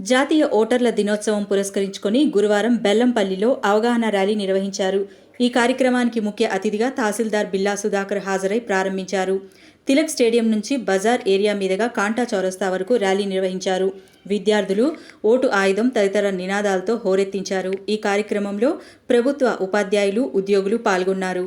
జాతీయ ఓటర్ల దినోత్సవం పురస్కరించుకొని గురువారం బెల్లంపల్లిలో అవగాహన ర్యాలీ నిర్వహించారు. ఈ కార్యక్రమానికి ముఖ్య అతిథిగా తహసీల్దార్ బిల్లా సుధాకర్ హాజరై ప్రారంభించారు. తిలక్ స్టేడియం నుంచి బజార్ ఏరియా మీదుగా కాంటా చౌరస్తా వరకు ర్యాలీ నిర్వహించారు. విద్యార్థులు ఓటు ఆయుధం తదితర నినాదాలతో హోరెత్తించారు. ఈ కార్యక్రమంలో ప్రభుత్వ ఉపాధ్యాయులు, ఉద్యోగులు పాల్గొన్నారు.